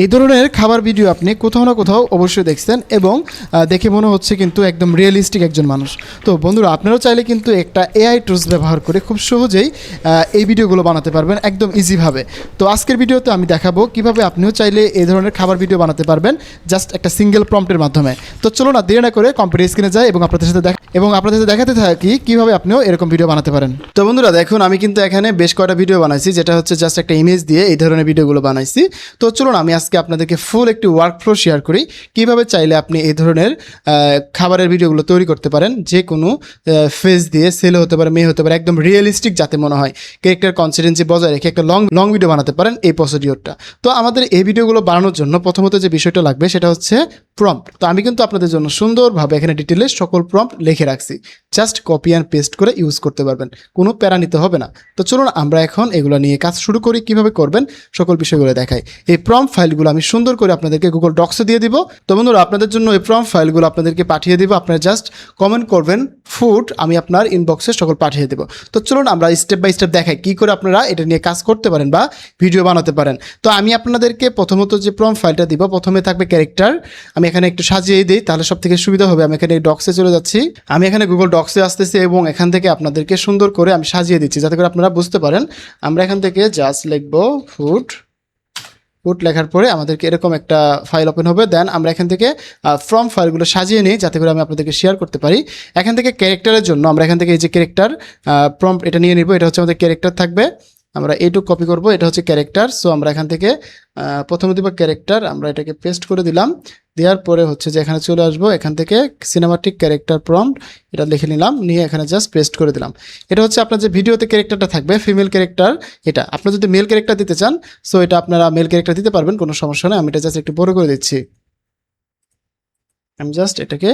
এই ধরনের খাবার ভিডিও আপনি কোথাও না কোথাও অবশ্যই দেখছেন এবং দেখে মনে হচ্ছে কিন্তু একদম রিয়েলিস্টিক একজন মানুষ। তো বন্ধুরা, আপনারাও চাইলে কিন্তু একটা এআই টুলস ব্যবহার করে খুব সহজেই এই ভিডিওগুলো বানাতে পারবেন একদম ইজিভাবে। তো আজকের ভিডিওতে আমি দেখাবো কিভাবে আপনিও চাইলে এই ধরনের খাবার ভিডিও বানাতে পারবেন জাস্ট একটা সিঙ্গেল প্রম্পটের মাধ্যমে। তো চলো না দেরি না করে কম্পিউটার স্ক্রিনে যাই এবং আপনাদের সাথে দেখাতে থাকি কিভাবে আপনিও এরকম ভিডিও বানাতে পারেন। তো বন্ধুরা দেখুন, আমি কিন্তু এখানে বেশ কয়টা ভিডিও বানাইছি, যেটা হচ্ছে জাস্ট একটা ইমেজ দিয়ে এই ধরনের ভিডিওগুলো বানাইছি। তো চলুন আমি আজকে আপনাদেরকে ফুল একটি ওয়ার্কফ্লো শেয়ার করি কিভাবে চাইলে আপনি এই ধরনের খাবারের ভিডিওগুলো তৈরি করতে পারেন, যে কোনো ফেস দিয়ে, ছেলে হতে পারে মেয়ে হতে পারে, একদম রিয়েলিস্টিক যাতে মনে হয়, ক্যারেক্টার কনসিস্টেন্সি বজায় রেখে একটা লং ভিডিও বানাতে পারেন এই প্রসিডিওরটা। তো আমাদের এই ভিডিওগুলো বানানোর জন্য প্রথমত যে বিষয়টা লাগবে সেটা হচ্ছে প্রম্পট। তো আমি কিন্তু আপনাদের জন্য সুন্দরভাবে এখানে ডিটেলে সকল প্রম্পট লিখে রাখছি, জাস্ট কপি অ্যান্ড পেস্ট করে ইউজ করতে পারবেন, কোনো প্যারা নিতে হবে না। তো চলুন আমরা এখন এগুলো নিয়ে কাজ শুরু করি, কিভাবে করবেন সকল বিষয়গুলো দেখাই। এই প্রম্পট ফাইলগুলো আমি সুন্দর করে আপনাদেরকে গুগল ডক্সে দিয়ে দিব। তো বন্ধুরা, আপনাদের জন্য এই প্রম্পট ফাইলগুলো আপনাদেরকে পাঠিয়ে দিব, আপনারা জাস্ট কমেন্ট করবেন ফুড, আমি আপনার ইনবক্সে সকল পাঠিয়ে দেবো। তো চলুন আমরা স্টেপ বাই স্টেপ দেখাই কী করে আপনারা এটা নিয়ে কাজ করতে পারেন বা ভিডিও বানাতে পারেন। তো আমি আপনাদেরকে প্রথমত যে প্রম্পট ফাইলটা দিব, প্রথমে থাকবে ক্যারেক্টার। আমি এখানে একটু সাজিয়ে দিই, তাহলে সব থেকে সুবিধা হবে। আমি এখানে ডক্সে চলে যাচ্ছি, আমি এখানে গুগল ডক্সে আসতেছি এবং এখান থেকে আপনাদেরকে সুন্দর করে আমি সাজিয়ে দিচ্ছি যাতে করে আপনারা বুঝতে পারেন। আমরা এখান থেকে জাস্ট লিখবো ফুড লেখার পরে আমাদেরকে এরকম একটা ফাইল ওপেন হবে। দেন আমরা এখান থেকে ফ্রম ফাইলগুলো সাজিয়ে নিই যাতে করে আমি আপনাদেরকে শেয়ার করতে পারি। এখান থেকে ক্যারেক্টারের জন্য আমরা এখান থেকে এই যে ক্যারেক্টার প্রম্পট এটা নিয়ে নিব, এটা হচ্ছে আমাদের ক্যারেক্টার থাকবে। আমরা এইটুকু কপি করব, এটা হচ্ছে ক্যারেক্টার। সো আমরা এখান থেকে প্রথমে দিব ক্যারেক্টার, আমরা এটাকে পেস্ট করে দিলাম। দেওয়ার পরে হচ্ছে যে এখানে চলে আসবো, এখান থেকে সিনেমাটিক ক্যারেক্টার প্রম্পট এটা লিখে নিলাম, নিয়ে এখানে জাস্ট পেস্ট করে দিলাম। এটা হচ্ছে আপনার যে ভিডিওতে ক্যারেক্টারটা থাকবে ফিমেল ক্যারেক্টার। এটা আপনার যদি মেল ক্যারেক্টার দিতে চান, সো এটা আপনারা মেল ক্যারেক্টার দিতে পারবেন, কোনো সমস্যা নেই। আমি এটা জাস্ট একটু বড় করে দিচ্ছি, আমি জাস্ট এটাকে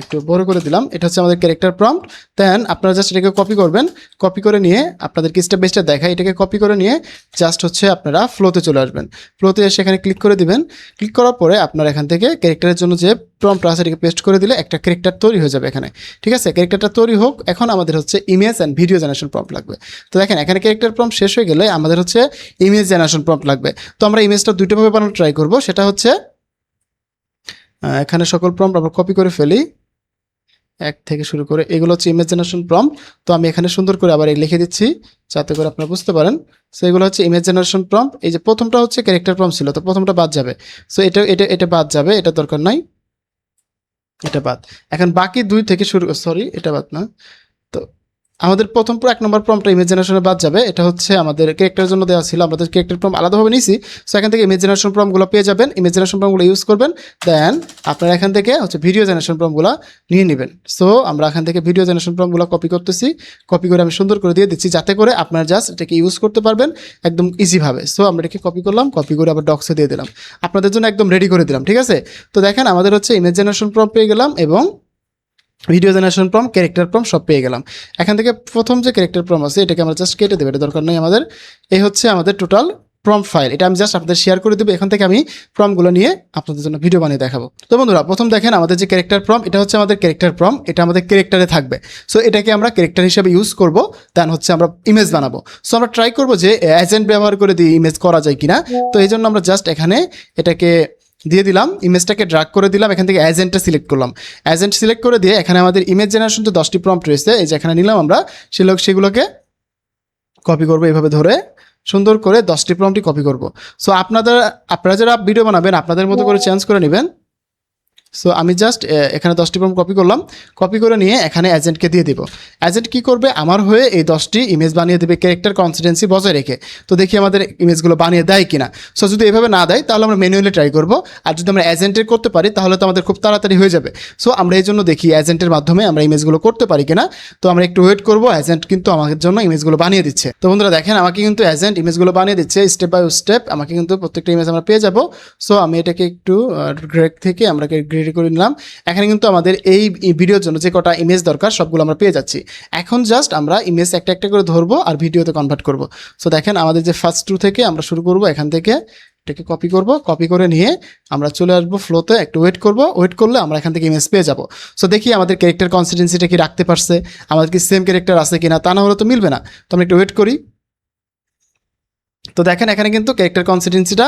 একটু বড় করে দিলাম। এটা হচ্ছে আমাদের ক্যারেক্টার প্রম্পট। দেন আপনারা জাস্ট এটাকে কপি করবেন, কপি করে নিয়ে আপনাদেরকে স্টেপ বাই স্টেপ দেখাই। এটাকে কপি করে নিয়ে জাস্ট হচ্ছে আপনারা ফ্লোতে চলে আসবেন। ফ্লোতে এসে এখানে ক্লিক করে দিবেন। ক্লিক করার পরে আপনারা এখান থেকে ক্যারেক্টারের জন্য যে প্রম্পট আছে এটাকে পেস্ট করে দিলে একটা ক্যারেক্টার তৈরি হয়ে যাবে এখানে। ঠিক আছে, ক্যারেক্টারটা তৈরি হোক। এখন আমাদের হচ্ছে image and video generation prompt লাগবে। তো দেখেন এখানে ক্যারেক্টার প্রম্পট শেষ হয়ে গেলে আমাদের হচ্ছে ইমেজ জেনারেশন প্রম্পট লাগবে। তো আমরা ইমেজটা দুটোভাবে বানানো ট্রাই করবো। সেটা হচ্ছে এখানে সকল প্রম্পট আমরা কপি করে ফেলি, এক থেকে শুরু করে এগুলো হচ্ছে ইমেজ জেনারেশন প্রম্পট। তো আমি এখানে সুন্দর করে আবার লিখে দিচ্ছি যাতে করে আপনারা বুঝতে পারেন। সো এগুলো হচ্ছে ইমেজ জেনারেশন প্রম্পট। এই যে প্রথমটা হচ্ছে ক্যারেক্টার প্রম্পট ছিল, তো প্রথমটা বাদ যাবে। সো এটা বাদ যাবে, এটা দরকার নাই, এটা বাদ। এখন বাকি দুই থেকে শুরু, সরি এটা বাদ না। তো আমাদের প্রথম 1 নম্বর প্রম্পটটা ইমেজ জেনারেশনে বাদ যাবে। এটা হচ্ছে আমাদের ক্যারেক্টারের জন্য দেওয়া ছিল, আমাদের ক্যারেক্টার প্রম্পট আলাদাভাবে নিয়েছি। সো এখান থেকে ইমেজ জেনারেশন প্রম্পটগুলো পেয়ে যাবেন, ইমেজ জেনারেশন প্রম্পটগুলো ইউজ করবেন। দেন আপনারা এখান থেকে হচ্ছে ভিডিও জেনারেশন প্রম্পটগুলো নিয়ে নেবেন। সো আমরা এখান থেকে ভিডিও জেনারেশন প্রম্পটগুলো কপি করতেছি, কপি করে আমি সুন্দর করে দিয়ে দিচ্ছি যাতে করে আপনারা জাস্ট এটাকে ইউজ করতে পারবেন একদম ইজিভাবে। সো আমরা এটাকে কপি করলাম, কপি করে আবার ডক্সে দিয়ে দিলাম, আপনাদের জন্য একদম রেডি করে দিলাম। ঠিক আছে, তো দেখেন আমাদের হচ্ছে ইমেজ জেনারেশন প্রম্পট পেয়ে গেলাম এবং video generation prompt, character prompt সব পেয়ে গেলাম। এখান থেকে প্রথম যে ক্যারেক্টার প্রম্পট আছে এটাকে আমরা জাস্ট কেটে দেবো, এটা দরকার নেই আমাদের। এই হচ্ছে আমাদের টোটাল প্রম্পট ফাইল, এটা আমি জাস্ট আপনাদের শেয়ার করে দেবো। এখান থেকে আমি প্রম্পটগুলো নিয়ে আপনাদের জন্য ভিডিও বানিয়ে দেখাবো। তো বন্ধুরা, প্রথম দেখেন আমাদের যে ক্যারেক্টার প্রম্পট, এটা হচ্ছে আমাদের ক্যারেক্টার প্রম্পট, এটা আমাদের ক্যারেক্টারে থাকবে। সো এটাকে আমরা ক্যারেক্টার হিসেবে ইউজ করব, দেন হচ্ছে আমরা ইমেজ বানাবো। সো আমরা ট্রাই করবো যে এজেন্ট ব্যবহার করে দিয়ে ইমেজ করা যায় কিনা। তো এই জন্য আমরা জাস্ট এখানে এটাকে দিয়ে দিলাম, ইমেজটাকে ড্র্যাগ করে দিলাম, এখান থেকে এজেন্টটা সিলেক্ট করলাম। এজেন্ট সিলেক্ট করে দিয়ে এখানে আমাদের ইমেজ জেনারেশন যে 10টি প্রম্পট রয়েছে এই যে এখানে নিলাম আমরা, সেগুলোকে কপি করবো এভাবে ধরে সুন্দর করে 10টি প্রম্পটই কপি করব। সো আপনারা যারা ভিডিও বানাবেন আপনাদের মতো করে চেঞ্জ করে নেবেন। সো আমি জাস্ট এখানে 10টি প্রম্পট কপি করলাম, কপি করে নিয়ে এখানে এজেন্টকে দিয়ে দিব। এজেন্ট কি করবে, আমার হয়ে এই 10টি ইমেজ বানিয়ে দেবে ক্যারেক্টার কনসিস্টেন্সি বজায় রেখে। তো দেখি আমাদের ইমেজগুলো বানিয়ে দেয় কিনা। সো যদি এভাবে না দেয় তাহলে আমরা ম্যানুয়ালি ট্রাই করব, আর যদি আমরা এজেন্টের করতে পারি তাহলে তো আমাদের খুব তাড়াতাড়ি হয়ে যাবে। সো আমরা এই জন্য দেখি এজেন্টের মাধ্যমে আমরা ইমেজগুলো করতে পারি কিনা। তো আমরা একটু ওয়েট করব, এজেন্ট কিন্তু আমাদের জন্য ইমেজগুলো বানিয়ে দিচ্ছে। তো বন্ধুরা দেখেন আমাকে কিন্তু এজেন্ট ইমেজগুলো বানিয়ে দিচ্ছে স্টেপ বাই স্টেপ, আমাকে কিন্তু প্রত্যেকটা ইমেজ আমরা পেয়ে যাব। সো আমি এটাকে একটু গ্রেড থেকে আমরা গ্রেড করে নিলাম। এখানে কিন্তু আমাদের এই ভিডিওর জন্য যে কটা ইমেজ দরকার সবগুলো আমরা পেয়ে যাচ্ছি। এখন জাস্ট আমরা ইমেজ একটা একটা করে ধরবো আর ভিডিওতে কনভার্ট করব। সো দেখেন আমাদের যে ফার্স্ট 2 থেকে আমরা শুরু করব, এখান থেকে এটাকে কপি করব, কপি করে নিয়ে আমরা চলে আসবো ফ্লোতে, একটু ওয়েট করব, ওয়েট করলে আমরা এখান থেকে ইমেজ পেয়ে যাব। সো দেখি আমাদের ক্যারেক্টার কনসিস্টেন্সিটা কি রাখতে পারছে, আমাদের কি সেম ক্যারেক্টার আছে কিনা, তা না হলে তো মিলবে না। তো আমরা একটু ওয়েট করি। তো দেখেন এখানে কিন্তু ক্যারেক্টার কনসিস্টেন্সিটা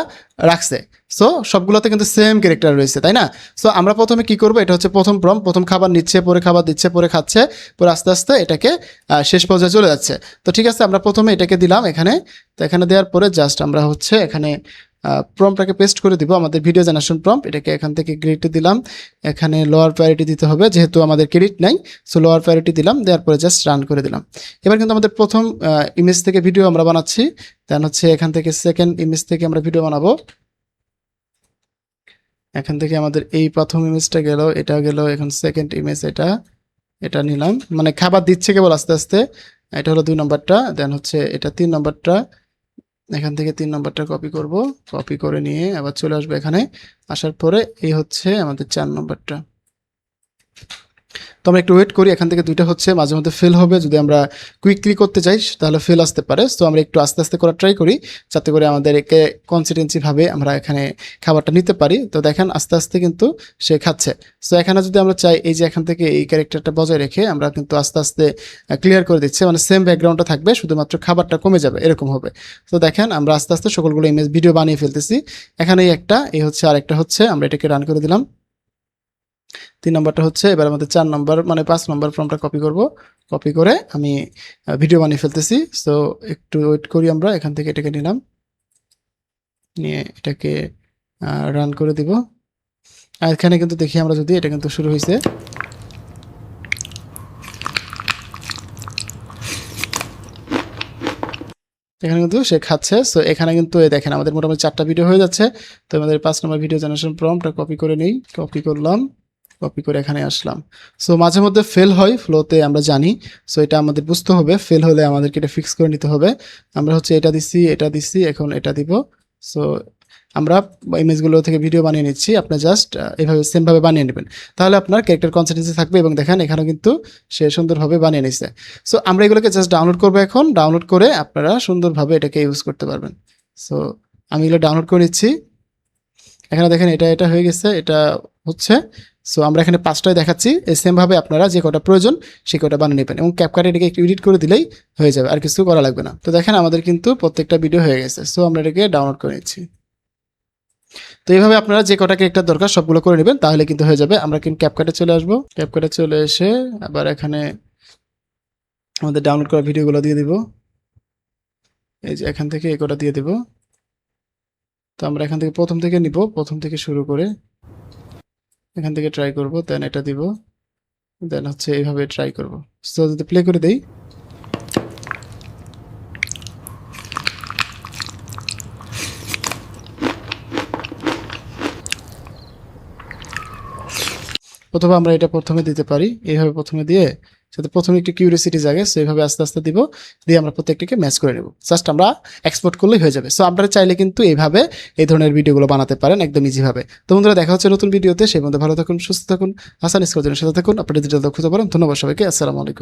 রাখছে। সো সবগুলোতে কিন্তু সেম ক্যারেক্টার রয়েছে, তাই না? সো আমরা প্রথমে কি করব, এটা হচ্ছে প্রথম প্রম, প্রথম খাবার নিচ্ছে, পরে খাবার দিচ্ছে, পরে খাচ্ছে, পরে আস্তে আস্তে এটাকে শেষ পর্যায়ে চলে যাচ্ছে। তো ঠিক আছে, আমরা প্রথমে এটাকে দিলাম এখানে। তো এখানে দেওয়ার পরে জাস্ট আমরা হচ্ছে এখানে প্রম্পটাকে পেস্ট করে দিব, আমাদের ভিডিও জেনারেশন প্রম্পট। এটাকে এখান থেকে ক্রেডিট দিলাম, এখানে লোয়ার প্রায়োরিটি দিতে হবে যেহেতু আমাদের ক্রেডিট নাই। সো লোয়ার প্রায়োরিটি দিলাম, দেওয়ার পরে জাস্ট রান করে দিলাম। এবার কিন্তু আমাদের প্রথম ইমেজ থেকে ভিডিও আমরা বানাচ্ছি, দেন হচ্ছে এখান থেকে সেকেন্ড ইমেজ থেকে আমরা ভিডিও বানাবো। এখান থেকে আমাদের এই প্রথম ইমেজটা গেল, এটা গেল, এখন সেকেন্ড ইমেজ এটা এটা নিলাম, মানে খাবার দিচ্ছে কেবল আস্তে আস্তে। এটা হলো 2 নম্বরটা, দেন হচ্ছে এটা 3 নম্বরটা। এখান থেকে 3 নম্বরটা কপি করব, কপি করে নিয়ে আবার চলে আসবো এখানে। আসার পরে এই হচ্ছে আমাদের 4 নম্বরটা। তো আমরা একটু ওয়েট করি, এখান থেকে দুইটা হচ্ছে মাঝে মধ্যে ফেল হবে, যদি আমরা কুইকলি করতে চাই তাহলে ফেল আসতে পারে। তো আমরা একটু আস্তে আস্তে করার ট্রাই করি, যাতে করে আমাদের একে কনসিস্টেন্সিভাবে আমরা এখানে খাবারটা নিতে পারি। তো দেখেন আস্তে আস্তে কিন্তু সে খাচ্ছে। সো এখানে যদি আমরা চাই এই যে এখান থেকে এই ক্যারেক্টারটা বজায় রেখে আমরা কিন্তু আস্তে আস্তে ক্লিয়ার করে দিচ্ছি, মানে সেম ব্যাকগ্রাউন্ডটা থাকবে, শুধুমাত্র খাবারটা কমে যাবে, এরকম হবে। তো দেখেন আমরা আস্তে আস্তে সকলগুলো ইমেজ ভিডিও বানিয়ে ফেলতেছি। এখানে একটা, এই হচ্ছে আরেকটা হচ্ছে, আমরা এটাকে রান করে দিলাম। 3 নম্বরটা হচ্ছে, এবার আমাদের 4 নম্বর মানে 5 নম্বর ফর্মটা কপি করব, কপি করে আমি ভিডিও বানিয়ে ফেলতেছি। সো একটু ওয়েট করি, আমরা এখান থেকে এটাকে নিলাম, নিয়ে এটাকে রান করে দিব। আর এখানে কিন্তু দেখি আমরা যদি, এটা কিন্তু শুরু হয়েছে। এখানে কিন্তু সে খাচ্ছে। সো এখানে কিন্তু দেখেন আমাদের মোটামুটি 4টা ভিডিও হয়ে যাচ্ছে। তো আমাদের 5 নম্বর ভিডিও জেনারেশন প্রম্পটটা কপি করে নেই, কপি করলাম, কপি করে এখানে আসলাম। সো মাঝে মধ্যে ফেল হয় ফ্লোতে, আমরা জানি। সো এটা আমাদের বুঝতে হবে, ফেল হলে আমাদেরকে এটা ফিক্স করে নিতে হবে। আমরা হচ্ছে এটা দিচ্ছি, এটা দিচ্ছি, এখন এটা দিব। সো আমরা ইমেজগুলো থেকে ভিডিও বানিয়ে নিচ্ছি, আপনি জাস্ট এইভাবে সেমভাবে বানিয়ে নেবেন, তাহলে আপনার ক্যারেক্টার কনসিস্টেন্সি থাকবে। এবং দেখেন এখানেও কিন্তু সে সুন্দরভাবে বানিয়ে নিচ্ছে। সো আমরা এগুলোকে জাস্ট ডাউনলোড করবো, এখন ডাউনলোড করে আপনারা সুন্দরভাবে এটাকে ইউজ করতে পারবেন। সো আমি এগুলো ডাউনলোড করে নিচ্ছি। এখানে দেখেন এটা এটা হয়ে গেছে, এটা হচ্ছে। সো আমরা এখানে 5টায় দেখাচ্ছি, এই সেমভাবে আপনারা যে কটা প্রয়োজন সে কটা বানিয়ে নেবেন, এবং ক্যাপকাটে এটাকে একটু এডিট করে দিলেই হয়ে যাবে, আর কিছু করা লাগবে না। তো দেখেন আমাদের কিন্তু প্রত্যেকটা ভিডিও হয়ে গেছে। সো আমরা এটাকে ডাউনলোড করে নিচ্ছি। তো এইভাবে আপনারা যে কটা ক্যারেক্টার দরকার সবগুলো করে নেবেন, তাহলে কিন্তু হয়ে যাবে। আমরা কিন্তু ক্যাপকাটে চলে আসবো, ক্যাপকাটে চলে এসে আবার এখানে আমাদের ডাউনলোড করা ভিডিওগুলো দিয়ে দিব। এই যে এখান থেকে এই কটা দিয়ে দিব। তো আমরা এখান থেকে প্রথম থেকে নিব, প্রথম থেকে শুরু করে এখান থেকে ট্রাই করব, দেন এটা দিব, দেন হচ্ছে এইভাবে ট্রাই করব। সো যদি প্লে করে দেই, অথবা আমরা এটা প্রথমে দিতে পারি, এইভাবে প্রথমে দিয়ে, যাতে প্রথমে একটু কিউরিওসিটি জাগে। সো এইভাবে আস্তে আস্তে দিব, দিয়ে আমরা প্রত্যেকটিকে ম্যাচ করে নেব, জাস্ট আমরা এক্সপোর্ট করলেই হয়ে যাবে। সো আপনারা চাইলে কিন্তু এইভাবে এই ধরনের ভিডিওগুলো বানাতে পারেন একদম ইজিভাবে। তো বন্ধুরা দেখা হচ্ছে নতুন ভিডিওতে, সেই মধ্যে ভালো থাকুন, সুস্থ থাকুন, হাসান স্কোর সাথে থাকুন, আপনাদের ডিজিটাল দক্ষতা পারেন। ধন্যবাদ সবাইকে, আসসালামু আলাইকুম।